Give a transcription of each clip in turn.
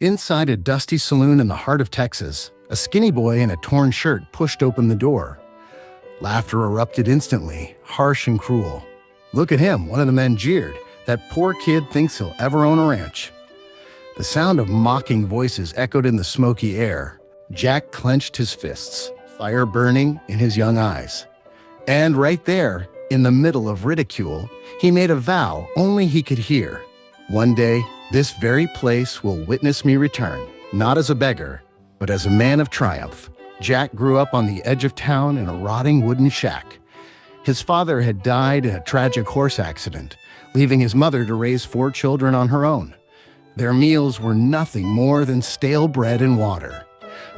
Inside a dusty saloon in the heart of Texas, a skinny boy in a torn shirt pushed open the door. Laughter erupted instantly, harsh and cruel. "Look at him," one of the men jeered. "That poor kid thinks he'll ever own a ranch." The sound of mocking voices echoed in the smoky air. Jack clenched his fists, fire burning in his young eyes. And right there, in the middle of ridicule, he made a vow only he could hear. "One day, this very place will witness me return, not as a beggar, but as a man of triumph." Jack grew up on the edge of town in a rotting wooden shack. His father had died in a tragic horse accident, leaving his mother to raise 4 children on her own. Their meals were nothing more than stale bread and water.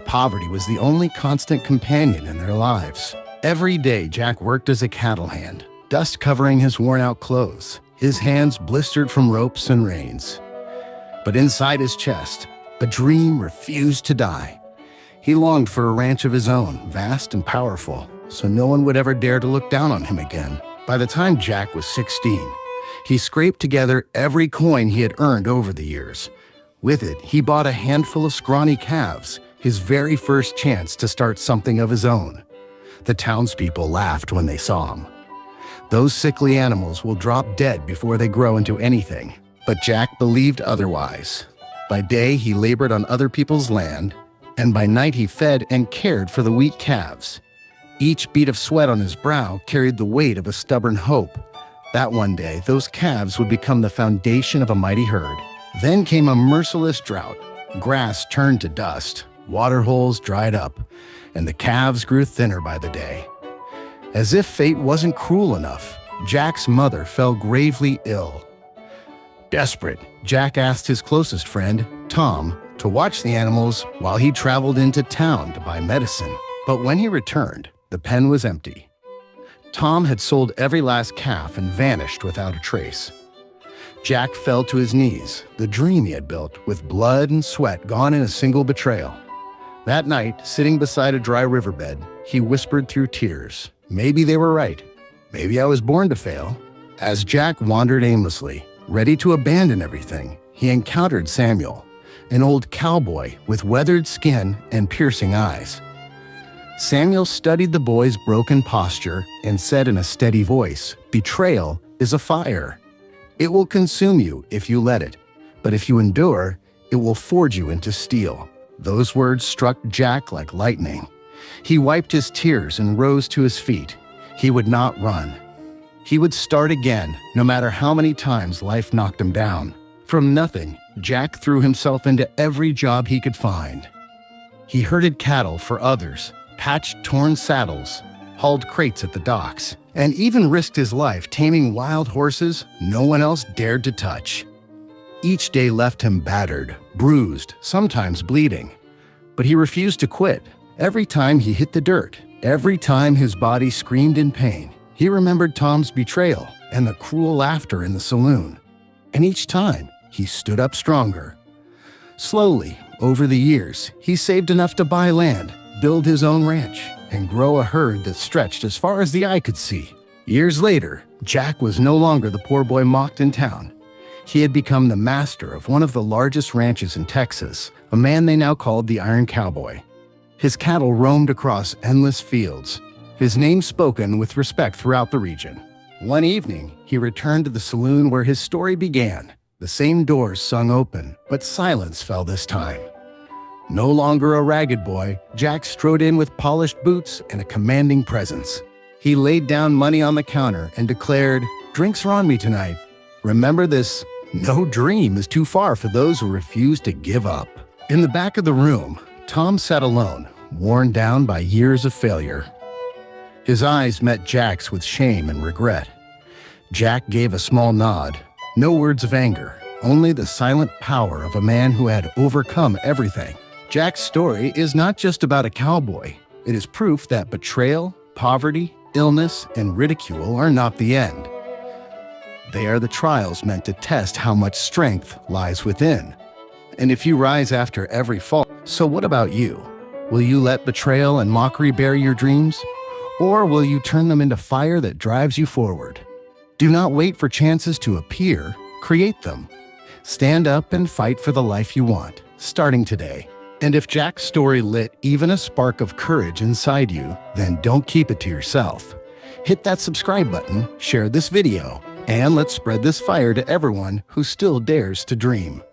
Poverty was the only constant companion in their lives. Every day, Jack worked as a cattle hand, dust covering his worn-out clothes, his hands blistered from ropes and reins. But inside his chest, a dream refused to die. He longed for a ranch of his own, vast and powerful, so no one would ever dare to look down on him again. By the time Jack was 16, he scraped together every coin he had earned over the years. With it, he bought a handful of scrawny calves, his very first chance to start something of his own. The townspeople laughed when they saw him. Those sickly animals will drop dead before they grow into anything. But Jack believed otherwise. By day, he labored on other people's land, and by night he fed and cared for the weak calves. Each bead of sweat on his brow carried the weight of a stubborn hope that one day those calves would become the foundation of a mighty herd. Then came a merciless drought. Grass turned to dust, water holes dried up, and the calves grew thinner by the day. As if fate wasn't cruel enough, Jack's mother fell gravely ill. Desperate, Jack asked his closest friend, Tom, to watch the animals while he traveled into town to buy medicine. But when he returned, the pen was empty. Tom had sold every last calf and vanished without a trace. Jack fell to his knees, the dream he had built, with blood and sweat gone in a single betrayal. That night, sitting beside a dry riverbed, he whispered through tears, "Maybe they were right. Maybe I was born to fail." As Jack wandered aimlessly, ready to abandon everything, he encountered Samuel, an old cowboy with weathered skin and piercing eyes. Samuel studied the boy's broken posture and said in a steady voice, "Betrayal is a fire. It will consume you if you let it, but if you endure, it will forge you into steel." Those words struck Jack like lightning. He wiped his tears and rose to his feet. He would not run. He would start again, no matter how many times life knocked him down. From nothing, Jack threw himself into every job he could find. He herded cattle for others, patched torn saddles, hauled crates at the docks, and even risked his life taming wild horses no one else dared to touch. Each day left him battered, bruised, sometimes bleeding. But he refused to quit. Every time he hit the dirt, every time his body screamed in pain, he remembered Tom's betrayal and the cruel laughter in the saloon. And each time, he stood up stronger. Slowly, over the years, he saved enough to buy land, build his own ranch, and grow a herd that stretched as far as the eye could see. Years later, Jack was no longer the poor boy mocked in town. He had become the master of one of the largest ranches in Texas, a man they now called the Iron Cowboy. His cattle roamed across endless fields, his name spoken with respect throughout the region. One evening, he returned to the saloon where his story began. The same doors swung open, but silence fell this time. No longer a ragged boy, Jack strode in with polished boots and a commanding presence. He laid down money on the counter and declared, "Drinks are on me tonight. Remember this, no dream is too far for those who refuse to give up." In the back of the room, Tom sat alone, worn down by years of failure. His eyes met Jack's with shame and regret. Jack gave a small nod, no words of anger, only the silent power of a man who had overcome everything. Jack's story is not just about a cowboy. It is proof that betrayal, poverty, illness, and ridicule are not the end. They are the trials meant to test how much strength lies within. And if you rise after every fall, so what about you? Will you let betrayal and mockery bury your dreams? Or will you turn them into fire that drives you forward? Do not wait for chances to appear, create them. Stand up and fight for the life you want. starting today. And if Jack's story lit even a spark of courage inside you, then don't keep it to yourself. Hit that subscribe button, share this video, and let's spread this fire to everyone who still dares to dream.